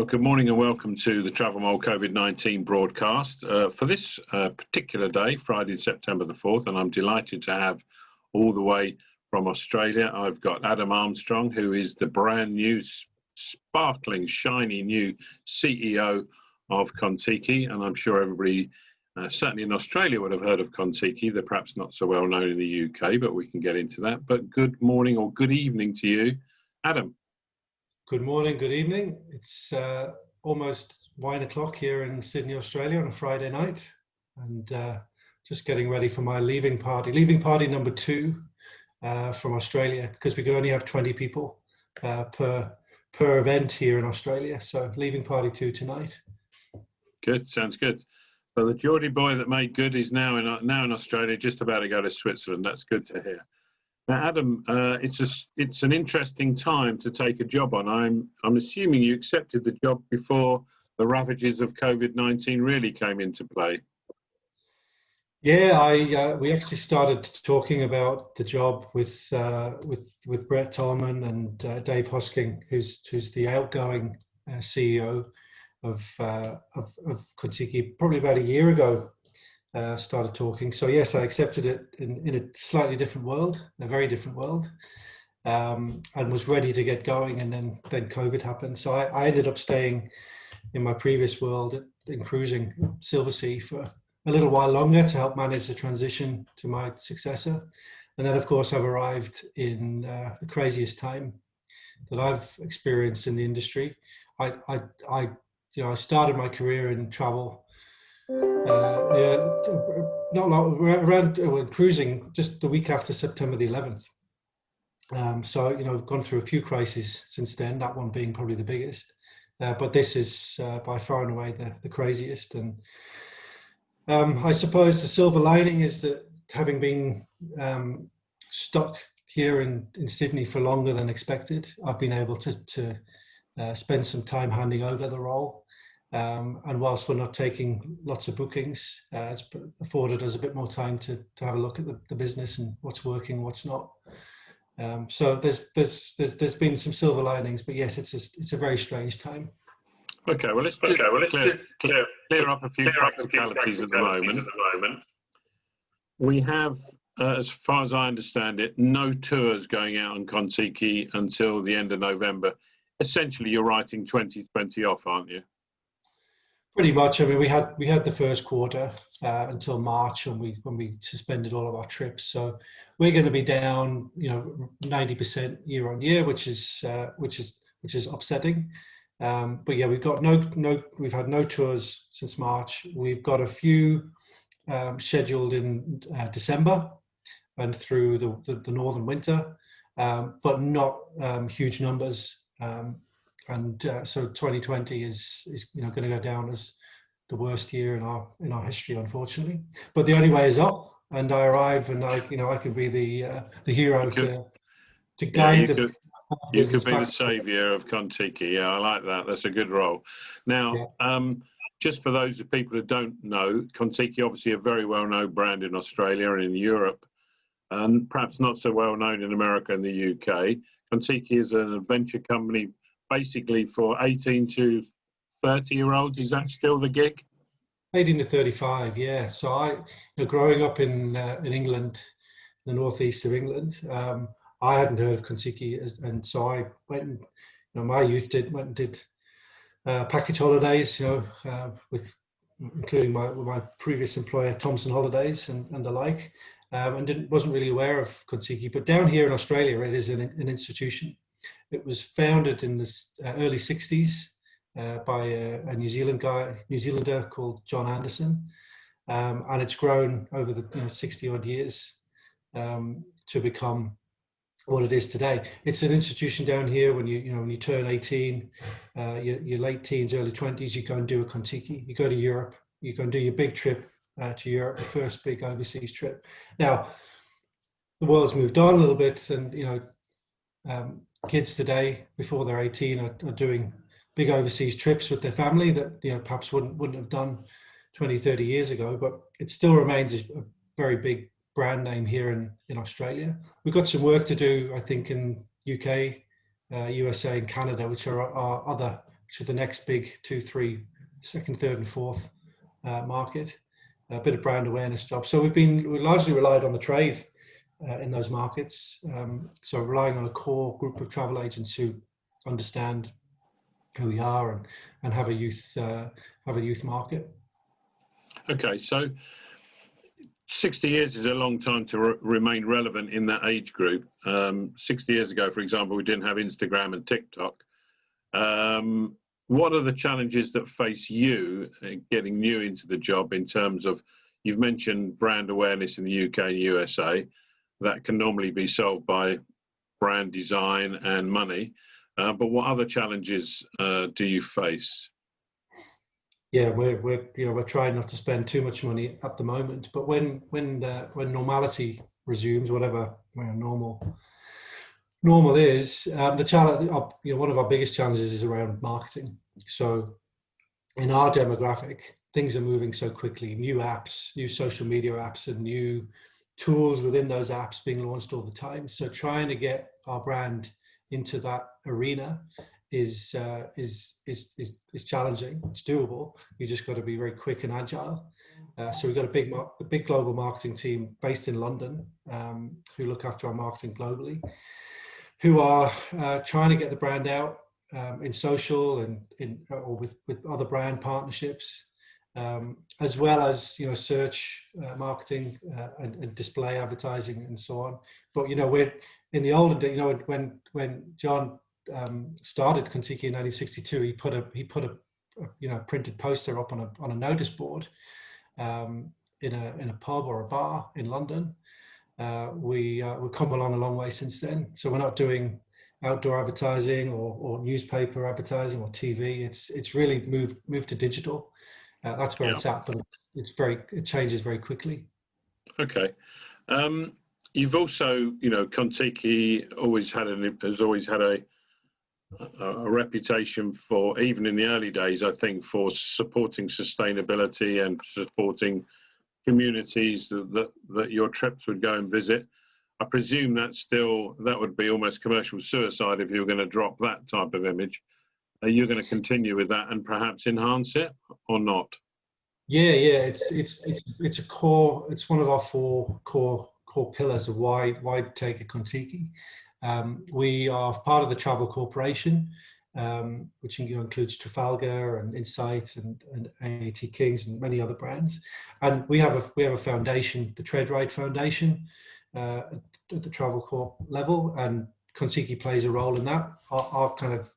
Well, good morning and welcome to the TravelMole COVID-19 broadcast for this particular day, Friday, September the 4th, and I'm delighted to have all the way from Australia. I've got Adam Armstrong, who is the brand new, sparkling, shiny new CEO of Contiki, and I'm sure everybody, certainly in Australia, would have heard of Contiki. They're perhaps not so well known in the UK, but we can get into that. But good morning or good evening to you, Adam. Good morning, good evening. It's almost 9 o'clock here in Sydney, Australia on a Friday night, and just getting ready for my leaving party number 2 from Australia, because we can only have 20 people per event here in Australia. So leaving party 2 tonight. Good, sounds good. So the Geordie boy that made good is now in Australia, just about to go to Switzerland. That's good to hear. Now, Adam, it's an interesting time to take a job on. I'm assuming you accepted the job before the ravages of COVID-19 really came into play. Yeah, we actually started talking about the job with Brett Tolman and Dave Hosking, who's the outgoing CEO of Contiki, probably about a year ago. Started talking. So yes, I accepted it in a slightly different world, a very different world, and was ready to get going. And then COVID happened. So I ended up staying in my previous world in cruising Silversea for a little while longer to help manage the transition to my successor. And then, of course, I've arrived in the craziest time that I've experienced in the industry. I started my career in travel. Not long around cruising just the week after September the 11th. So I've gone through a few crises since then. That one being probably the biggest, but this is by far and away the craziest. And I suppose the silver lining is that, having been stuck here in Sydney for longer than expected, I've been able to spend some time handing over the role. And whilst we're not taking lots of bookings, it's afforded us a bit more time to have a look at the business and what's working, what's not. So there's been some silver linings, but yes, it's a very strange time. Okay, well let's clear up a few practicalities at the moment. We have, as far as I understand it, no tours going out on Contiki until the end of November. Essentially, you're writing 2020 off, aren't you? Pretty much. I mean, we had the first quarter until March, when we suspended all of our trips. So we're going to be down, 90% year on year, which is upsetting. But yeah, we've had no tours since March. We've got a few scheduled in December and through the northern winter, but not huge numbers. So 2020 is going to go down as the worst year in our history, unfortunately. But the only way is up, and I arrive, and I can be the hero to guide the. You could be the saviour of Contiki. Yeah, I like that. That's a good role. Now, just for those of people who don't know, Contiki, obviously a very well-known brand in Australia and in Europe, and perhaps not so well-known in America and the UK. Contiki is an adventure company basically for 18 to 30-year-olds. Is that still the gig? 18 to 35, yeah. So growing up in England, the northeast of England, I hadn't heard of Contiki, and so I went and, my youth went and did package holidays, including my previous employer, Thomson Holidays and the like, and wasn't really aware of Contiki. But down here in Australia, it is an institution. It was founded in the early 60s by a New Zealander called John Anderson, and it's grown over the 60 odd years to become what it is today. It's an institution down here. When you turn 18, your late teens, early 20s, you go and do a Contiki. You go to Europe. You go and do your big trip to Europe, the first big overseas trip. Now, the world's moved on a little bit, and kids today, before they're 18, are doing big overseas trips with their family that perhaps wouldn't have done 20, 30 years ago, but it still remains a very big brand name here in Australia. We've got some work to do, I think, in UK, USA and Canada, which are our other to the next big 2, 3, second, third, and fourth market. A bit of brand awareness job. So we largely relied on the trade in those markets. So relying on a core group of travel agents who understand who we are and have a youth market. Okay, so 60 years is a long time to remain relevant in that age group. 60 years ago, for example, we didn't have Instagram and TikTok. What are the challenges that face you getting new into the job in terms of, you've mentioned brand awareness in the UK and USA, that can normally be solved by brand design and money. But what other challenges do you face? Yeah, we're trying not to spend too much money at the moment, but when normality resumes, whatever normal is, the challenge, one of our biggest challenges is around marketing. So in our demographic, things are moving so quickly. New apps, new social media apps, and new tools within those apps being launched all the time. So trying to get our brand into that arena is challenging. It's doable. You just got to be very quick and agile. So we've got a big global marketing team based in London who look after our marketing globally, who are trying to get the brand out in social and or with other brand partnerships, as well as search marketing and display advertising and so on. But we're in the olden days. When John started Contiki in 1962, he put a printed poster up on a notice board in a pub or a bar in London. We've come along a long way since then. So we're not doing outdoor advertising or newspaper advertising or TV. It's really moved to digital. That's where it's at, but it changes very quickly. Okay. You've also, Contiki has always had a reputation for, even in the early days, I think, for supporting sustainability and supporting communities that your trips would go and visit. I presume that would be almost commercial suicide if you were going to drop that type of image. Are you going to continue with that and perhaps enhance it or not? Yeah. It's a core. It's one of our 4 core pillars of why take a Contiki. We are part of the Travel Corporation, which includes Trafalgar and Insight and AAT Kings and many other brands. And we have a foundation, the TreadRight Foundation, at the Travel Corp level, and Contiki plays a role in that. Our kind of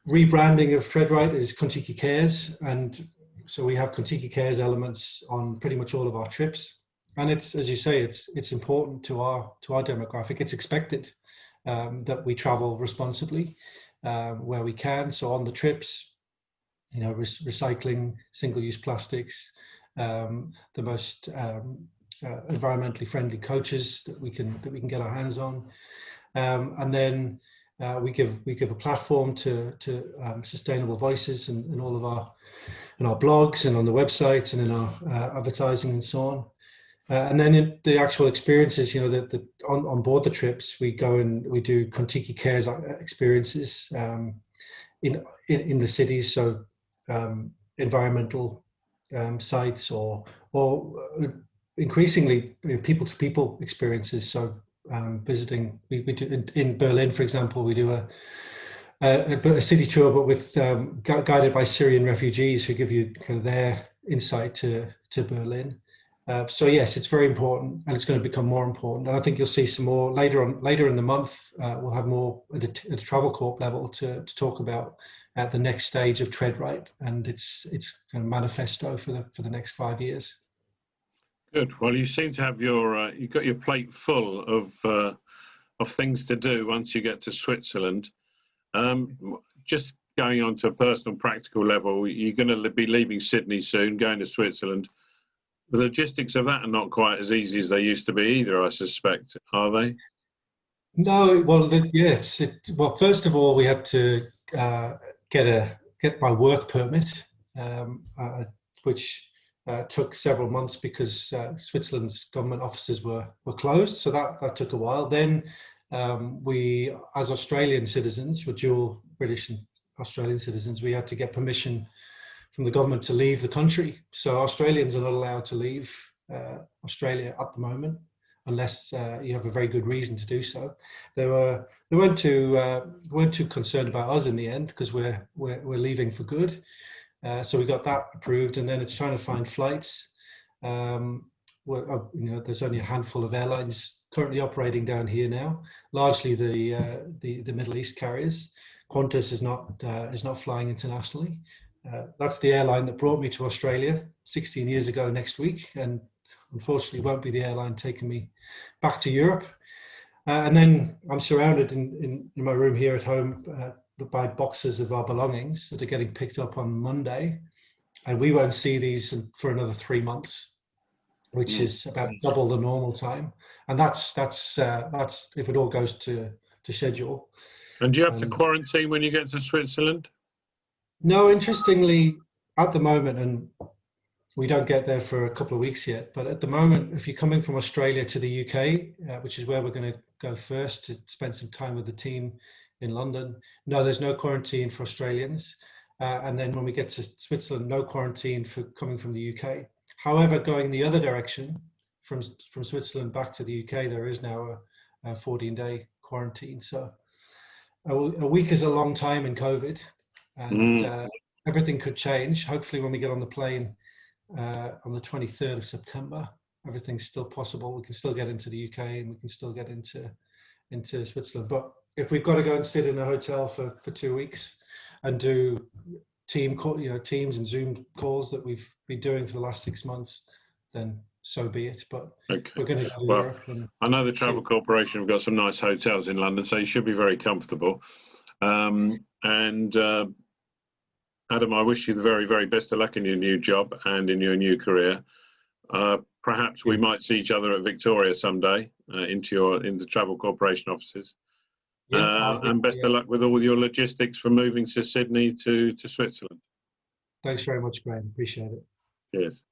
rebranding of TreadRight is Contiki Cares, and so we have Contiki Cares elements on pretty much all of our trips. And it's, as you say, it's important to our demographic. It's expected that we travel responsibly where we can. So on the trips, recycling single-use plastics, the most environmentally friendly coaches that we can get our hands on, and then we give a platform to sustainable voices in all of our blogs and on the websites and in our advertising and so on. And then in the actual experiences, on board the trips, we go and we do Contiki Cares experiences in the cities. So environmental sites or increasingly people-to-people experiences. So visiting, we do in Berlin, for example, we do a city tour, but with guided by Syrian refugees who give you kind of their insight to Berlin. So yes, it's very important, and it's going to become more important. And I think you'll see some more later in the month. We'll have more at the Travel Corp level to talk about at the next stage of TreadRight and its kind of manifesto for the next 5 years. Good. Well, you seem to have you've got your plate full of things to do once you get to Switzerland. Just going on to a personal, practical level, you're going to be leaving Sydney soon, going to Switzerland. The logistics of that are not quite as easy as they used to be either, I suspect, are they? No, well, yes. Well, first of all, we had to get my work permit, which took several months because Switzerland's government offices were closed, so that took a while. Then we, as Australian citizens, were dual British and Australian citizens, we had to get permission from the government to leave the country. So Australians are not allowed to leave Australia at the moment, unless you have a very good reason to do so. They weren't too concerned about us in the end, because we're leaving for good. So we got that approved, and then it's trying to find flights. There's only a handful of airlines currently operating down here now, largely the Middle East carriers. Qantas is not flying internationally. That's the airline that brought me to Australia 16 years ago next week, and unfortunately won't be the airline taking me back to Europe. And then I'm surrounded in my room here at home by boxes of our belongings that are getting picked up on Monday, and we won't see these for another 3 months, which is about double the normal time. And that's if it all goes to schedule. And do you have to quarantine when you get to Switzerland? No, interestingly, at the moment, and we don't get there for a couple of weeks yet, but at the moment, if you're coming from Australia to the UK, which is where we're going to go first to spend some time with the team in London, no, there's no quarantine for Australians. And then when we get to Switzerland, no quarantine for coming from the UK. However, going the other direction from Switzerland back to the UK, there is now a 14-day quarantine. So a week is a long time in COVID, and everything could change. Hopefully when we get on the plane on the 23rd of September, everything's still possible. We can still get into the UK, and we can still get into Switzerland. But if we've got to go and sit in a hotel for 2 weeks and do Teams and Zoom calls that we've been doing for the last 6 months, then so be it. But we're going to go to Europe. I know the Travel Corporation have got some nice hotels in London, so you should be very comfortable. Adam, I wish you the very, very best of luck in your new job and in your new career. Perhaps we might see each other at Victoria someday in the Travel Corporation offices. And best of luck with all your logistics for moving to Sydney to Switzerland. Thanks very much, Graham. Appreciate it. Cheers.